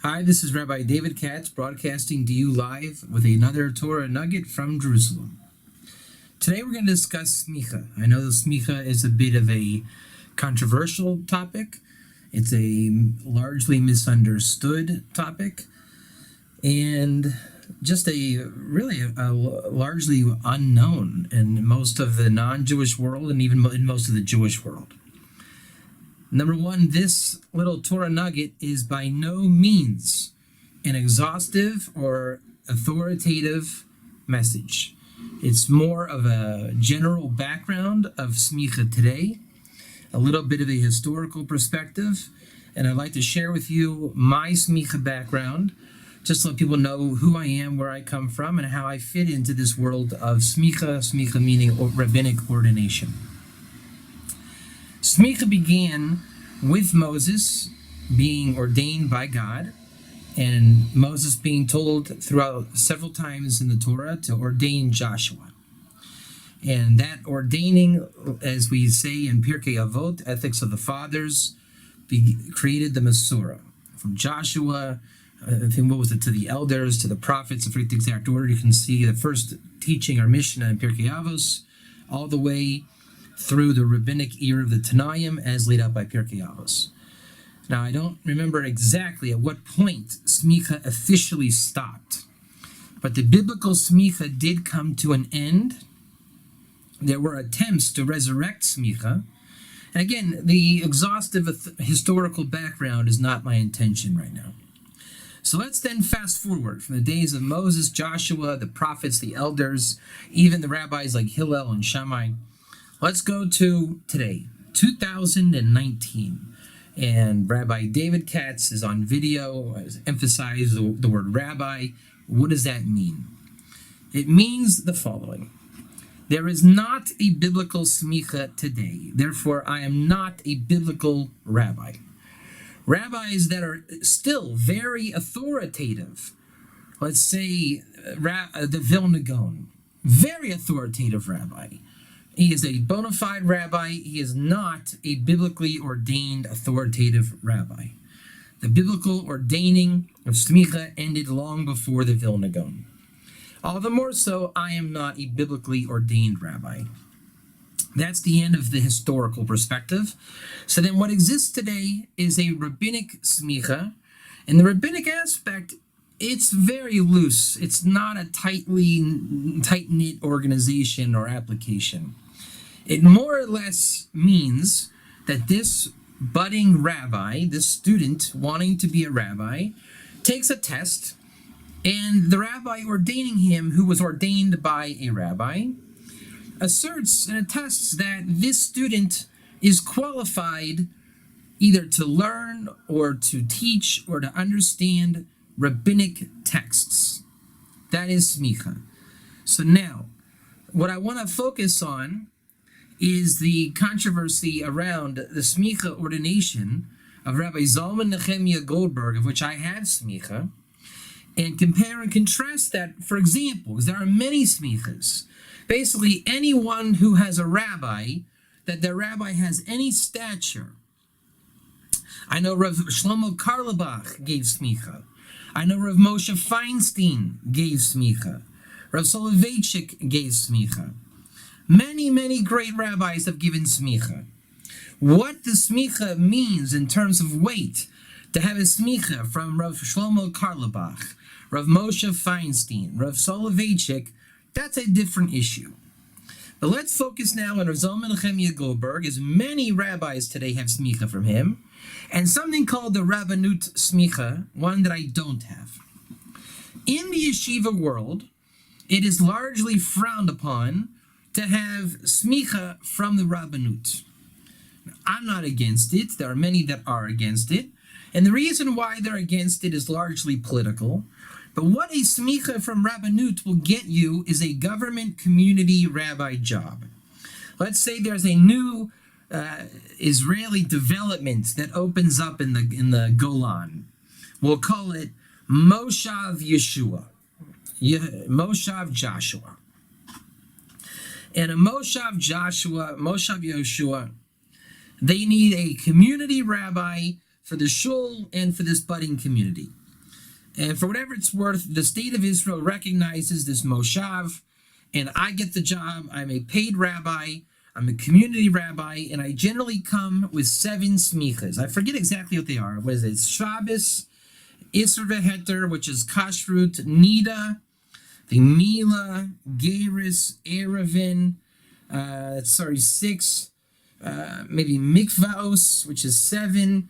Hi, this is Rabbi David Katz broadcasting to you live with another Torah nugget from Jerusalem. Today we're going to discuss Semicha. I know the Semicha is a bit of a controversial topic. It's a largely misunderstood topic and just a largely unknown in most of the non-Jewish world and even in most of the Jewish world. Number one, this little Torah nugget is by no means an exhaustive or authoritative message. It's more of a general background of Semicha today, a little bit of a historical perspective, and I'd like to share with you my Semicha background, just to let people know who I am, where I come from, and how I fit into this world of Semicha meaning rabbinic ordination. Semicha began with Moses being ordained by God, and Moses being told throughout several times in the Torah to ordain Joshua. And that ordaining, as we say in Pirkei Avot, Ethics of the Fathers, created the Masorah. From Joshua, I think, to the elders, to the prophets, I forget the exact order. You can see the first teaching, our Mishnah in Pirkei Avos, all the way through the rabbinic era of the Tanaim as laid out by Pirkei Avos. Now, I don't remember exactly at what point Semicha officially stopped, but the biblical Semicha did come to an end. There were attempts to resurrect Semicha. And again, the exhaustive historical background is not my intention right now. So let's then fast forward from the days of Moses, Joshua, the prophets, the elders, even the rabbis like Hillel and Shammai. Let's go to today, 2019, and Rabbi David Katz is on video, emphasize the word rabbi. What does that mean? It means the following. There is not a biblical Semicha today, therefore I am not a biblical rabbi. Rabbis that are still very authoritative, let's say the Vilna Gaon, very authoritative rabbi. He is a bona fide rabbi. He is not a biblically ordained authoritative rabbi. The biblical ordaining of Semicha ended long before the Vilna Gaon. All the more so, I am not a biblically ordained rabbi. That's the end of the historical perspective. So then what exists today is a rabbinic Semicha. And the rabbinic aspect, it's very loose. It's not a tight-knit organization or application. It more or less means that this budding rabbi, this student wanting to be a rabbi, takes a test, and the rabbi ordaining him, who was ordained by a rabbi, asserts and attests that this student is qualified either to learn or to teach or to understand rabbinic texts. That is Semicha. So now, what I want to focus on is the controversy around the Semicha ordination of Rabbi Zalman Nehemiah Goldberg, of which I have Semicha, and compare and contrast that, for example, because there are many Semichas. Basically, anyone who has a rabbi, that their rabbi has any stature. I know Rav Shlomo Karlebach gave Semicha. I know Rav Moshe Feinstein gave Semicha. Rav Soloveitchik gave Semicha. Many great rabbis have given Semicha. What the Semicha means in terms of weight, to have a Semicha from Rav Shlomo Karlebach, Rav Moshe Feinstein, Rav Soloveitchik, that's a different issue. But let's focus now on Rav Zalman Nehemiah Goldberg, as many rabbis today have Semicha from him, and something called the Rabbanut Semicha, one that I don't have. In the yeshiva world, it is largely frowned upon to have Semicha from the Rabbanut. I'm not against it. There are many that are against it. And the reason why they're against it is largely political. But what a Semicha from Rabbanut will get you is a government community rabbi job. Let's say there's a new Israeli development that opens up in the Golan. We'll call it Moshav Yeshua, Moshav Joshua. And a Moshav Yeshua, they need a community rabbi for the shul and for this budding community. And for whatever it's worth, the state of Israel recognizes this moshav, and I get the job. I'm a paid rabbi. I'm a community rabbi, and I generally come with 7 smichas. I forget exactly what they are. What is it? It's Shabbos, Isser Veheter, which is Kashrut, Nida, the Mila, Geris, Erevin, 6, maybe Mikvaos, which is 7,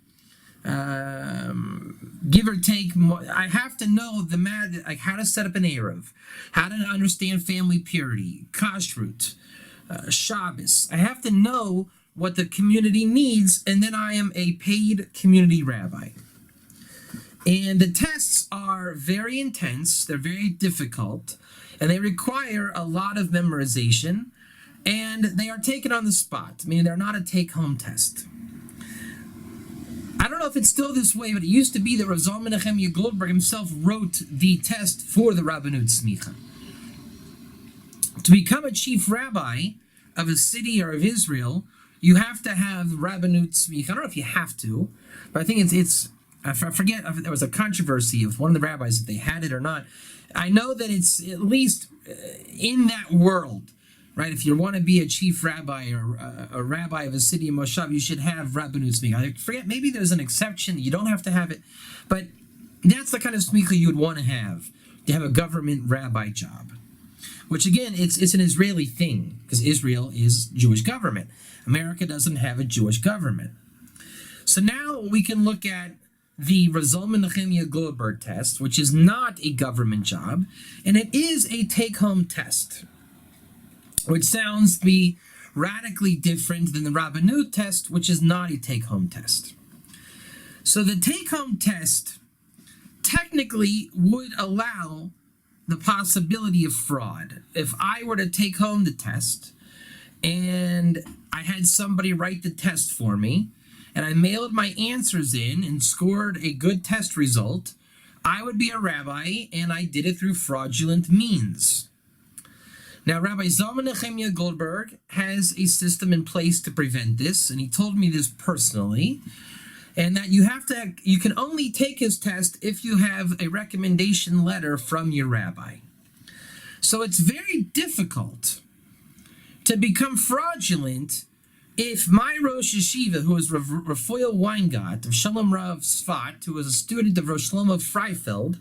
give or take. I have to know like how to set up an Erev, how to understand family purity, Kashrut, Shabbos. I have to know what the community needs, and then I am a paid community rabbi. And the tests are very intense, they're very difficult, and they require a lot of memorization, and they are taken on the spot. I mean, they're not a take-home test. I don't know if it's still this way, but it used to be that Rav Zalman Nechemia Goldberg himself wrote the test for the Rabbanut Smicha. To become a chief rabbi of a city or of Israel, you have to have Rabbanut Smicha. I don't know if you have to, but I think it's I forget if there was a controversy of one of the rabbis if they had it or not. I know that it's at least in that world, right? If you want to be a chief rabbi or a rabbi of a city in Moshav, you should have Rabbanut Smicha. I forget, maybe there's an exception. You don't have to have it, but that's the kind of smicha you would want to have a government rabbi job. Which again, it's an Israeli thing because Israel is Jewish government. America doesn't have a Jewish government. So now we can look at the Rav Zalman Nechemia Goldberg test, which is not a government job, and it is a take-home test, which sounds to be radically different than the Rabbanut test, which is not a take-home test. So the take-home test technically would allow the possibility of fraud. If I were to take home the test and I had somebody write the test for me and I mailed my answers in and scored a good test result, I would be a rabbi and I did it through fraudulent means. Now, Rabbi Zalman Nechemia Goldberg has a system in place to prevent this, and he told me this personally, and that you can only take his test if you have a recommendation letter from your rabbi. So it's very difficult to become fraudulent if my Rosh Yeshiva, who is Raphael Weingot of Shalom Rav Sfat, who was a student of Rosh Shlomo Freifeld,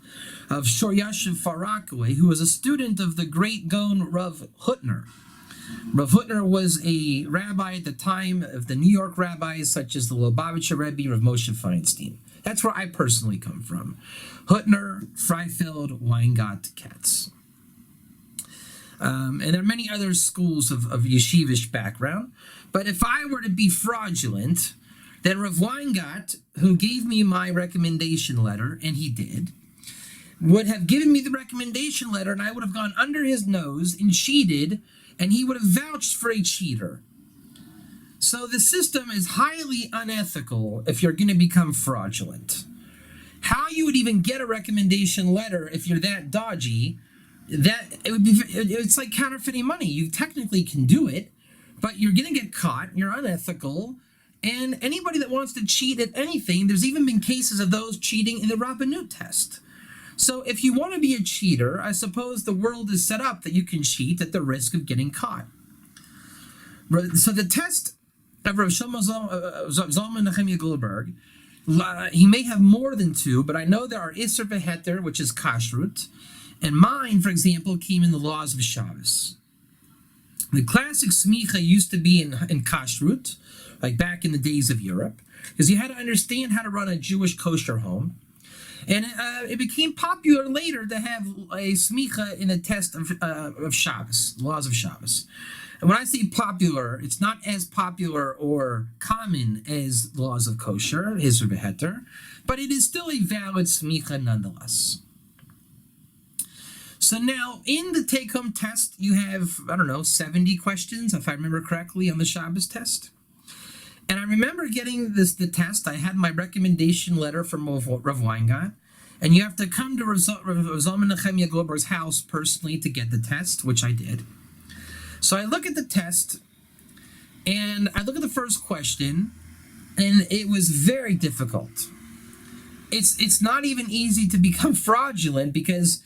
of Shor Yashiv Farakwe, who was a student of the great Gaon Rav Hutner. Rav Hutner was a rabbi at the time of the New York rabbis, such as the Lubavitcher Rebbe, Rav Moshe Feinstein. That's where I personally come from. Hutner, Freifeld, Weingot, Katz. And there are many other schools of yeshivish background. But if I were to be fraudulent, then Rav Weingot, who gave me my recommendation letter, and he did, would have given me the recommendation letter, and I would have gone under his nose and cheated, and he would have vouched for a cheater. So the system is highly unethical if you're going to become fraudulent. How you would even get a recommendation letter if you're that dodgy, it's like counterfeiting money. You technically can do it, but you're going to get caught. You're unethical. And anybody that wants to cheat at anything, there's even been cases of those cheating in the Rabbanut test. So if you want to be a cheater, I suppose the world is set up that you can cheat at the risk of getting caught. So the test of Rav Zalman Nechemia Goldberg, he may have more than 2, but I know there are Isser Veheter, which is Kashrut, and mine, for example, came in the laws of Shabbos. The classic Semicha used to be in Kashrut, like back in the days of Europe, because you had to understand how to run a Jewish kosher home. And it became popular later to have a smicha in a test of Shabbos, laws of Shabbos. And when I say popular, it's not as popular or common as the laws of kosher, Isser Veheter, but it is still a valid smicha nonetheless. So now, in the take-home test, you have, 70 questions, if I remember correctly, on the Shabbos test. And I remember getting the test. I had my recommendation letter from Rav Weingot, and you have to come to Rav Zalman Nechemia Goldberg's house personally to get the test, which I did. So I look at the test, and I look at the first question, and it was very difficult. it's not even easy to become fraudulent because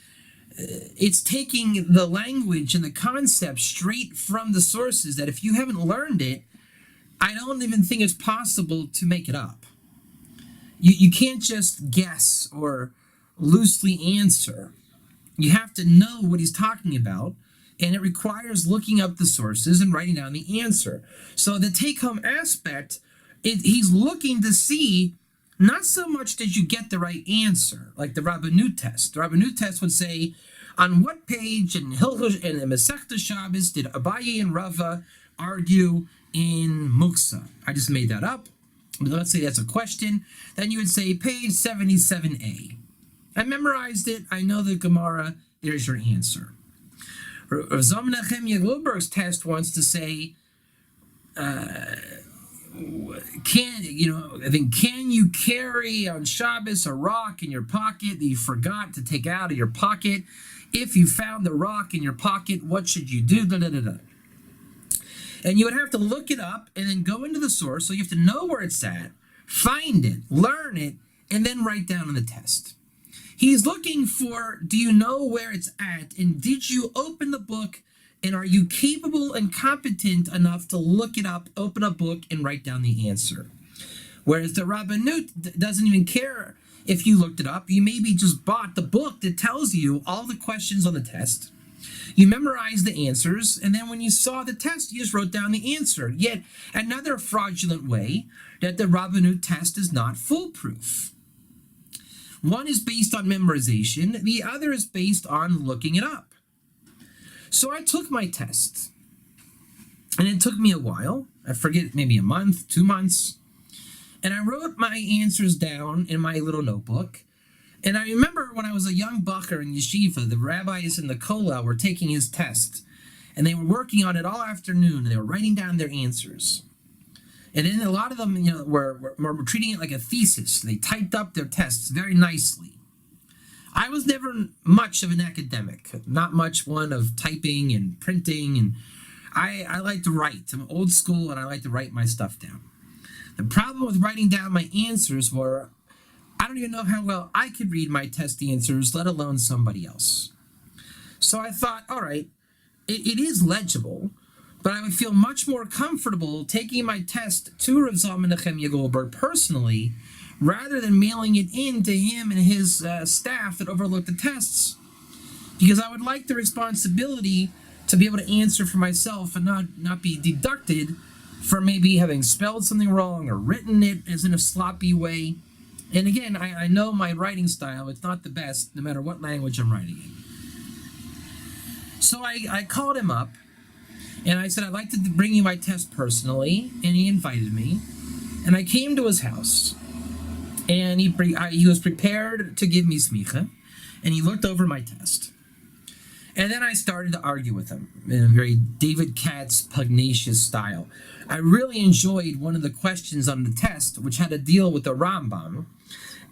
it's taking the language and the concept straight from the sources that if you haven't learned it, I don't even think it's possible to make it up. You can't just guess or loosely answer. You have to know what he's talking about, and it requires looking up the sources and writing down the answer. So the take-home aspect, he's looking to see not so much did you get the right answer, like the Rabbanut test. The Rabbanut test would say, on what page in Hilchos and Masechta Shabbos did Abaye and Rava argue in Muksa? I just made that up. But let's say that's a question. Then you would say page 77a. I memorized it. I know the Gemara. There's your answer. Rav Zalman Nechemia Goldberg's test wants to say, can you carry on Shabbos a rock in your pocket that you forgot to take out of your pocket? If you found the rock in your pocket, what should you do? Da, da, da, da. And you would have to look it up and then go into the source. So you have to know where it's at, find it, learn it, and then write down on the test. He's looking for, do you know where it's at? And did you open the book? And are you capable and competent enough to look it up, open a book, and write down the answer? Whereas the Rabbanut doesn't even care if you looked it up. You maybe just bought the book that tells you all the questions on the test. You memorized the answers, and then when you saw the test, you just wrote down the answer. Yet another fraudulent way that the Rabbanut test is not foolproof. One is based on memorization. The other is based on looking it up. So I took my test, and it took me a while. I forget, maybe a month, 2 months. And I wrote my answers down in my little notebook. And I remember when I was a young bacher in yeshiva, the rabbis in the kollel were taking his test. And they were working on it all afternoon, and they were writing down their answers. And then a lot of them, were treating it like a thesis. They typed up their tests very nicely. I was never much of an academic, not much one of typing and printing, and I like to write. I'm old school, and I like to write my stuff down. The problem with writing down my answers were, I don't even know how well I could read my test answers, let alone somebody else. So I thought, all right, it is legible, but I would feel much more comfortable taking my test to Rav Zalman Nechemia Goldberg personally, rather than mailing it in to him and his staff that overlooked the tests, because I would like the responsibility to be able to answer for myself and not be deducted for maybe having spelled something wrong or written it as in a sloppy way. And again, I know my writing style, it's not the best, no matter what language I'm writing in. So I called him up, and I said, I'd like to bring you my test personally, and he invited me. And I came to his house, and he was prepared to give me Semicha, and he looked over my test. And then I started to argue with him in a very David Katz pugnacious style. I really enjoyed one of the questions on the test, which had to deal with the Rambam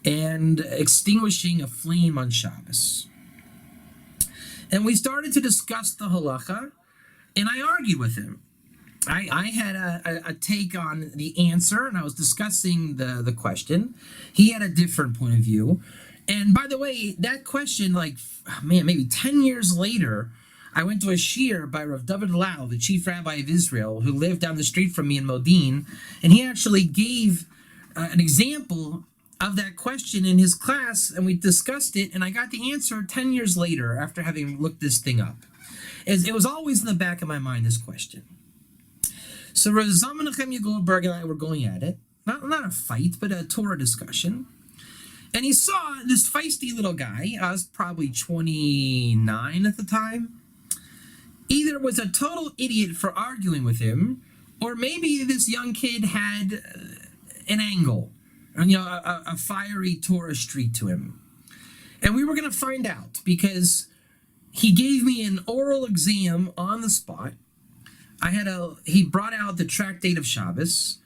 and extinguishing a flame on Shabbos. And we started to discuss the halacha, and I argued with him. I had a take on the answer, and I was discussing the question. He had a different point of view. And by the way, that question, maybe 10 years later, I went to a shiur by Rav David Lau, the chief rabbi of Israel, who lived down the street from me in Modin, and he actually gave an example of that question in his class, and we discussed it, and I got the answer 10 years later after having looked this thing up. It was always in the back of my mind, this question. So Rav Zalman Nechemia Goldberg and I were going at it, not a fight, but a Torah discussion. And he saw this feisty little guy, I was probably 29 at the time, either was a total idiot for arguing with him, or maybe this young kid had an angle, a fiery Torah streak to him. And we were going to find out, because he gave me an oral exam on the spot. He brought out the tractate of Shabbos,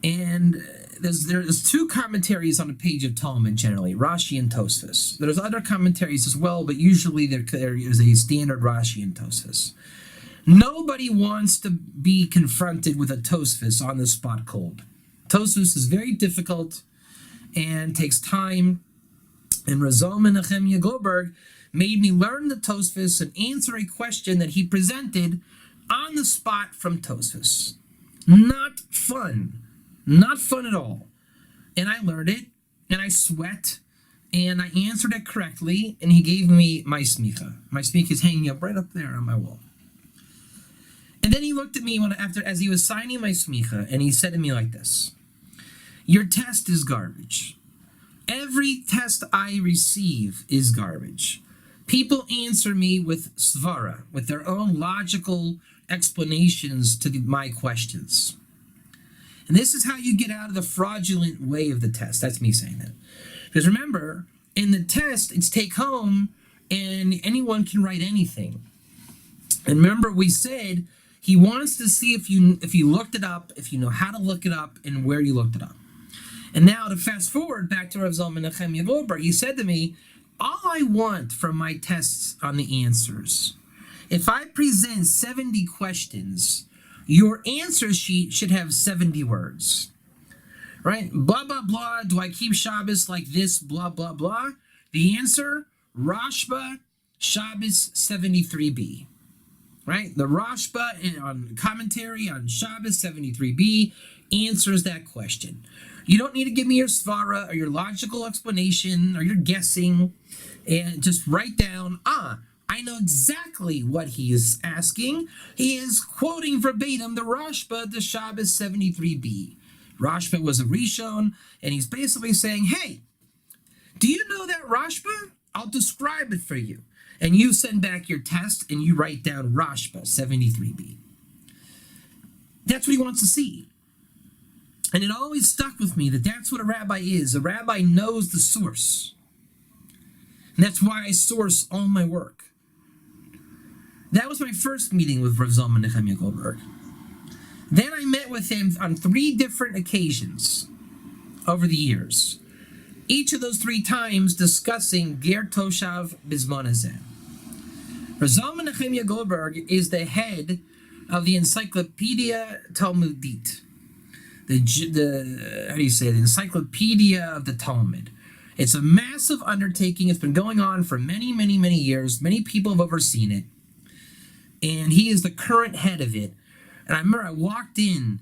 and there's two commentaries on a page of Talmud generally, Rashi and Tosfos. There's other commentaries as well, but usually there is a standard Rashi and Tosfos. Nobody wants to be confronted with a Tosfos on the spot cold. Tosfos is very difficult, and takes time. And Rav Zalman Nechemia Goldberg made me learn the Tosfos and answer a question that he presented on the spot from Tosfos. Not fun. Not fun at all. And I learned it, and I sweat, and I answered it correctly, and he gave me my Semicha. My Semicha is hanging up right up there on my wall. And then he looked at me as he was signing my Semicha, and he said to me like this: "Your test is garbage. Every test I receive is garbage. People answer me with svara, with their own logical explanations to my questions. And this is how you get out of the fraudulent way of the test." That's me saying that. Because remember, in the test, it's take home, and anyone can write anything. And remember, we said he wants to see if you looked it up, if you know how to look it up, and where you looked it up. And now to fast forward back to Rav Zalman Nechemia Goldberg, he said to me, all I want from my tests on the answers, if I present 70 questions, your answer sheet should have 70 words. Right? Blah, blah, blah. Do I keep Shabbos like this? Blah, blah, blah. The answer, Rashba, Shabbos 73b. Right? The Rashba on commentary on Shabbos 73b answers that question. You don't need to give me your svara or your logical explanation or your guessing, and just write down, I know exactly what he is asking. He is quoting verbatim the Rashba, the Shabbos 73b. Rashba was a Rishon, and he's basically saying, hey, do you know that Rashba? I'll describe it for you. And you send back your test, and you write down Rashba 73b. That's what he wants to see. And it always stuck with me that that's what a rabbi is. A rabbi knows the source. And that's why I source all my work. That was my first meeting with Rav Zalman Nechemia Goldberg. Then I met with him on 3 different occasions over the years. Each of those 3 times discussing Ger Toshav Bizman Hazeh. Rav Zalman Nechemia Goldberg is the head of the Encyclopedia Talmudit. The Encyclopedia of the Talmud. It's a massive undertaking. It's been going on for many, many, many years. Many people have overseen it. And he is the current head of it. And I remember I walked in,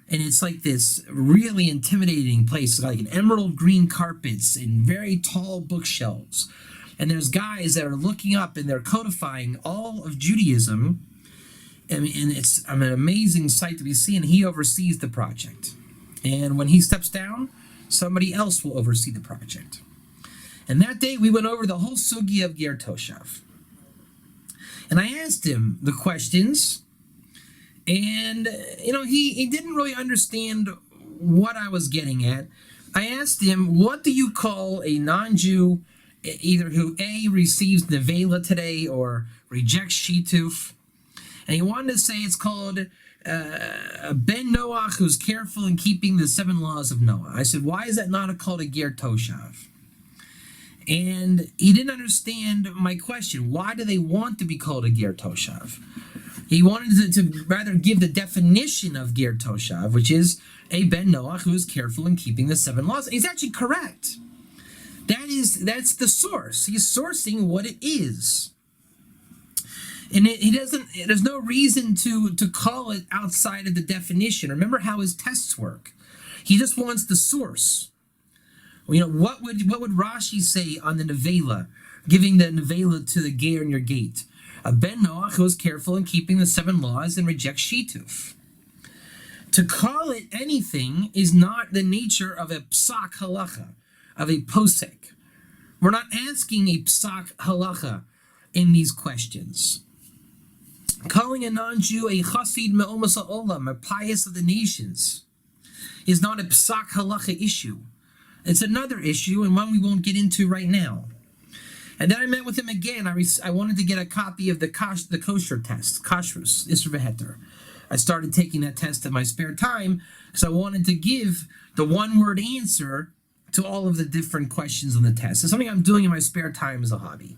and it's like this really intimidating place, like an emerald green carpets and very tall bookshelves. And there's guys that are looking up, and they're codifying all of Judaism. And it's an amazing sight to be seen. He oversees the project. And when he steps down, somebody else will oversee the project. And that day, we went over the whole sugi of Ger Toshav. And I asked him the questions, and, he didn't really understand what I was getting at. I asked him, what do you call a non-Jew, either who A, receives Nevela today or rejects Shituf? And he wanted to say it's called a Ben Noach who's careful in keeping the 7 laws of Noah. I said, why is that not called a Ger Toshav? And he didn't understand my question. Why do they want to be called a Ger Toshav? He wanted to rather give the definition of Ger Toshav, which is a Ben Noach who is careful in keeping the 7 laws. He's actually correct. That's the source. He's sourcing what it is. And there's no reason to call it outside of the definition. Remember how his tests work. He just wants the source. What would Rashi say on the Nevela, giving the Nevela to the Ger in your gate? A Ben Noach who is careful in keeping the 7 laws and rejects Shituf. To call it anything is not the nature of a psak halacha, of a posek. We're not asking a psak halacha in these questions. Calling a non-Jew a chasid me'omas ha'olam, a pious of the nations, is not a psak halacha issue. It's another issue, and one we won't get into right now. And then I met with him again. I wanted to get a copy of the kosher test, kashrus, isser v'heter. I started taking that test in my spare time because I wanted to give the one-word answer to all of the different questions on the test. It's something I'm doing in my spare time as a hobby.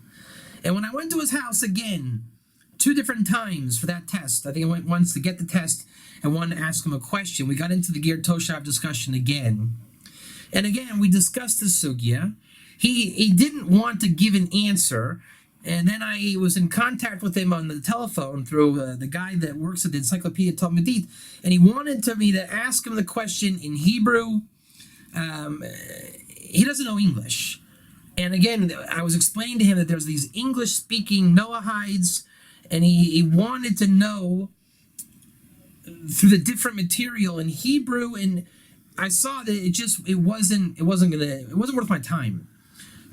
And when I went to his house again, 2 different times for that test, I think I went once to get the test and one to ask him a question. We got into the Ger Toshav discussion again. And again, we discussed the sugya. He didn't want to give an answer. And then I was in contact with him on the telephone through the guy that works at the Encyclopedia Talmudit, and he wanted me to ask him the question in Hebrew. He doesn't know English. And again, I was explaining to him that there's these English-speaking Noahides, and he wanted to know through the different material in Hebrew, and I saw that it wasn't worth my time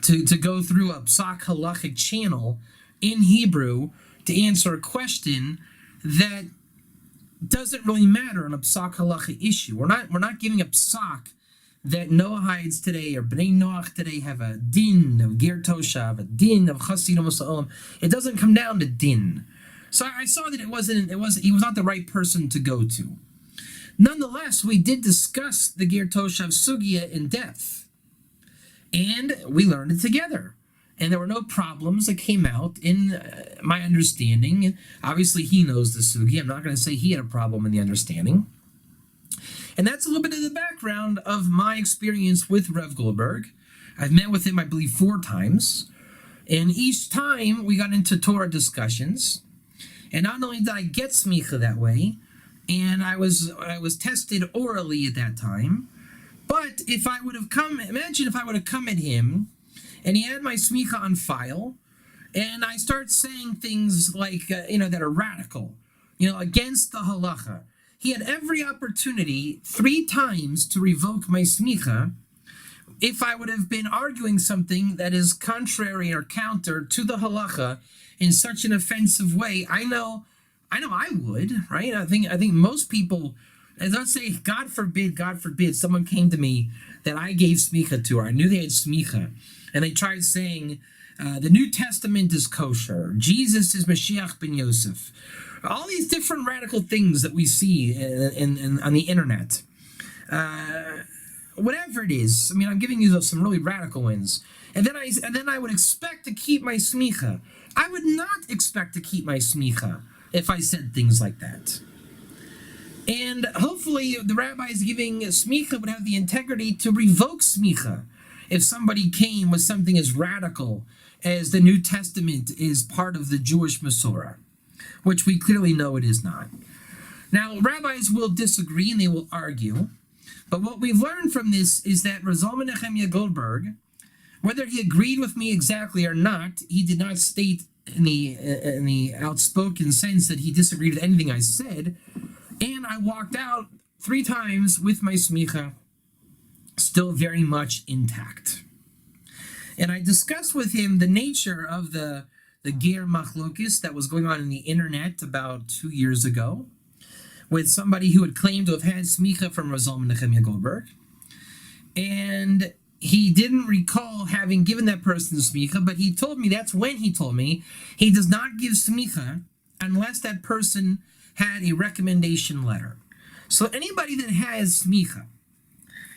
to go through a psak halachic channel in Hebrew to answer a question that doesn't really matter on a psak halachic issue. We're not giving a psak that Noahides today or Bnei Noach today have a din of ger toshav, a din of chasid olam. It doesn't come down to din. So I saw that he was not the right person to go to. Nonetheless, we did discuss the ger toshav sugya in depth. And we learned it together. And there were no problems that came out in my understanding. Obviously, he knows the sugi. I'm not going to say he had a problem in the understanding. And that's a little bit of the background of my experience with Rev Goldberg. I've met with him, I believe, 4 times. And each time we got into Torah discussions. And not only did I get smicha that way, and I was tested orally at that time, but if I would have come at him, and he had my smicha on file, and I start saying things like, that are radical, against the halacha. He had every opportunity 3 times to revoke my smicha if I would have been arguing something that is contrary or counter to the halacha in such an offensive way. I know I would, right? I think most people, as let's say, God forbid, someone came to me that I gave smicha to, or I knew they had smicha, and they tried saying, the New Testament is kosher, Jesus is Mashiach ben Yosef, all these different radical things that we see on the internet. Whatever it is, I'm giving you some really radical ones, and then I would expect to keep my smicha. I would not expect to keep my smicha if I said things like that. And hopefully the rabbis giving smicha would have the integrity to revoke smicha if somebody came with something as radical as the New Testament is part of the Jewish Masorah, which we clearly know it is not. Now, rabbis will disagree and they will argue, but what we've learned from this is that Zalman Nechemia Goldberg, whether he agreed with me exactly or not, he did not state in the outspoken sense that he disagreed with anything I said. And I walked out 3 times with my smicha still very much intact. And I discussed with him the nature of the ger machlokis that was going on in the internet about 2 years ago with somebody who had claimed to have had smicha from Zalman Nechemia Goldberg. And he didn't recall having given that person smicha, but he told me he does not give smicha unless that person had a recommendation letter. So anybody that has smicha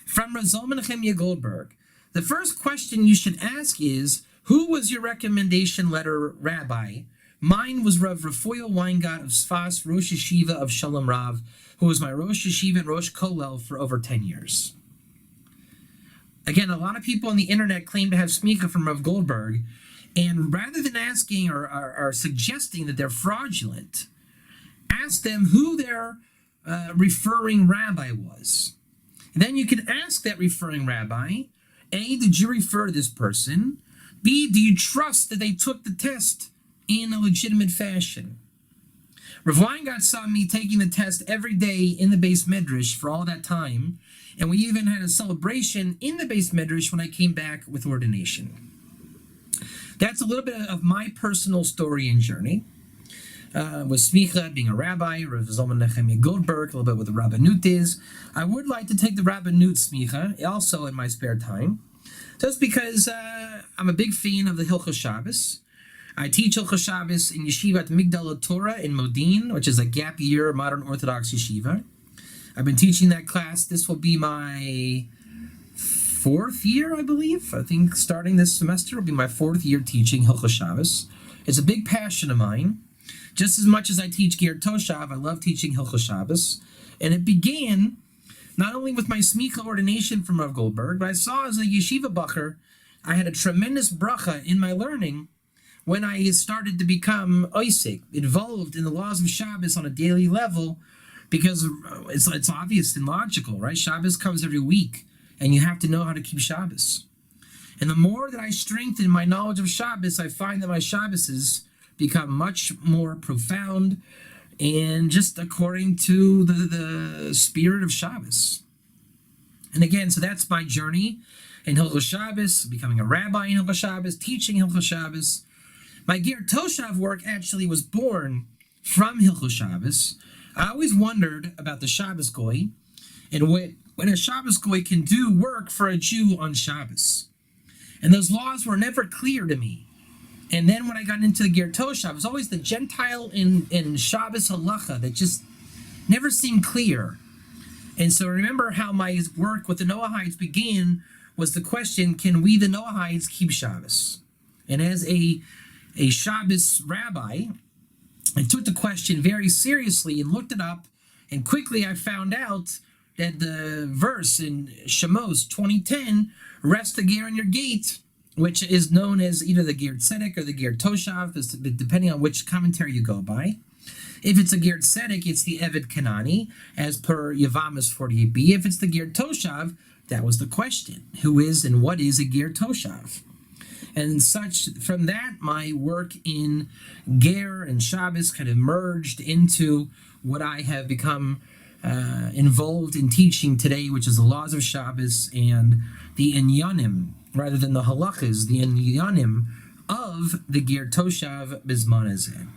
from Zalman Nechemia Goldberg, the first question you should ask is, who was your recommendation letter rabbi? Mine was Rav Rafoya Weingart of Sfas, Rosh Yeshiva of Shalom Rav, who was my Rosh Yeshiva and Rosh Kollel for over 10 years. Again, a lot of people on the internet claim to have smicha from Rav Goldberg, and rather than asking or suggesting that they're fraudulent, ask them who their referring rabbi was. And then you can ask that referring rabbi, A, did you refer to this person? B, do you trust that they took the test in a legitimate fashion? Rav Weingart saw me taking the test every day in the Beis Medrash for all that time, and we even had a celebration in the Beis Medrash when I came back with ordination. That's a little bit of my personal story and journey. With smicha, being a rabbi, Rav Zalman Nechemia Goldberg, a little bit what the rabbanut is. I would like to take the rabbanut smicha also in my spare time, just because I'm a big fan of the Hilchos Shabbos. I teach Hilchos Shabbos in Yeshivat Migdal Torah in Modin, which is a gap year modern Orthodox yeshiva. I've been teaching that class. This will be my 4th year, I believe. I think starting this semester will be my 4th year teaching Hilchos Shabbos. It's a big passion of mine. Just as much as I teach Ger Toshav, I love teaching Hilchos Shabbos. And it began not only with my Semicha ordination from Rav Goldberg, but I saw as a yeshiva bacher, I had a tremendous bracha in my learning when I started to become oisik, involved in the laws of Shabbos on a daily level, because it's obvious and logical, right? Shabbos comes every week, and you have to know how to keep Shabbos. And the more that I strengthen my knowledge of Shabbos, I find that my Shabboses become much more profound and just according to the spirit of Shabbos. And again, so that's my journey in Hilchos Shabbos, becoming a rabbi in Hilchos Shabbos, teaching Hilchos Shabbos. My Ger Toshav work actually was born from Hilchos Shabbos. I always wondered about the Shabbos Goy and when a Shabbos Goy can do work for a Jew on Shabbos. And those laws were never clear to me. And then when I got into the Ger Toshav, it was always the Gentile in Shabbos halacha that just never seemed clear. And so remember how my work with the Noahites began was the question, can we, the Noahites, keep Shabbos? And as a Shabbos rabbi, I took the question very seriously and looked it up, and quickly I found out that the verse in Shemos 20:10, rest the ger on your gate, which is known as either the Ger Tzedek or the Ger Toshav, depending on which commentary you go by. If it's a Ger Tzedek, it's the Eved Kanani, as per Yavamas 48b. If it's the Ger Toshav, that was the question. Who is and what is a Ger Toshav? And such, from that, my work in Ger and Shabbos kind of merged into what I have become involved in teaching today, which is the laws of Shabbos and the inyanim, rather than the halachas, the inyanim of the Ger Toshav Bizman Hazeh.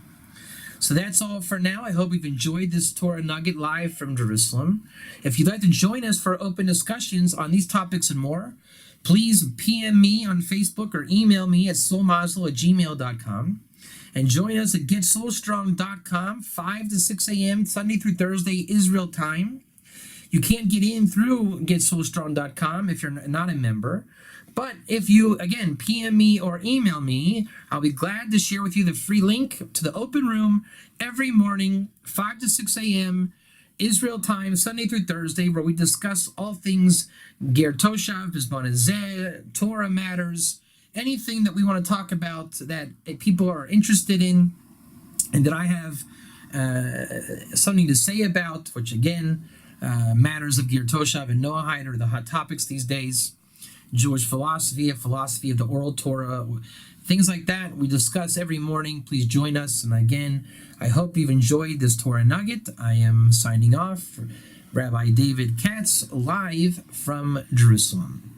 So that's all for now. I hope you've enjoyed this Torah Nugget live from Jerusalem. If you'd like to join us for open discussions on these topics and more, please PM me on Facebook or email me at soulmazel@gmail.com. And join us at getsoulstrong.com, 5 to 6 a.m., Sunday through Thursday, Israel time. You can't get in through getsoulstrong.com if you're not a member. But if you, again, PM me or email me, I'll be glad to share with you the free link to the open room every morning, 5 to 6 a.m., Israel time, Sunday through Thursday, where we discuss all things Ger Toshav, Bizman Hazeh, Torah matters, anything that we want to talk about that people are interested in and that I have something to say about, which again, matters of Ger Toshav and Noahide are the hot topics these days. Jewish philosophy, a philosophy of the oral Torah, things like that we discuss every morning. Please join us. And again, I hope you've enjoyed this Torah Nugget. I am signing off. Rabbi David Katz, live from Jerusalem.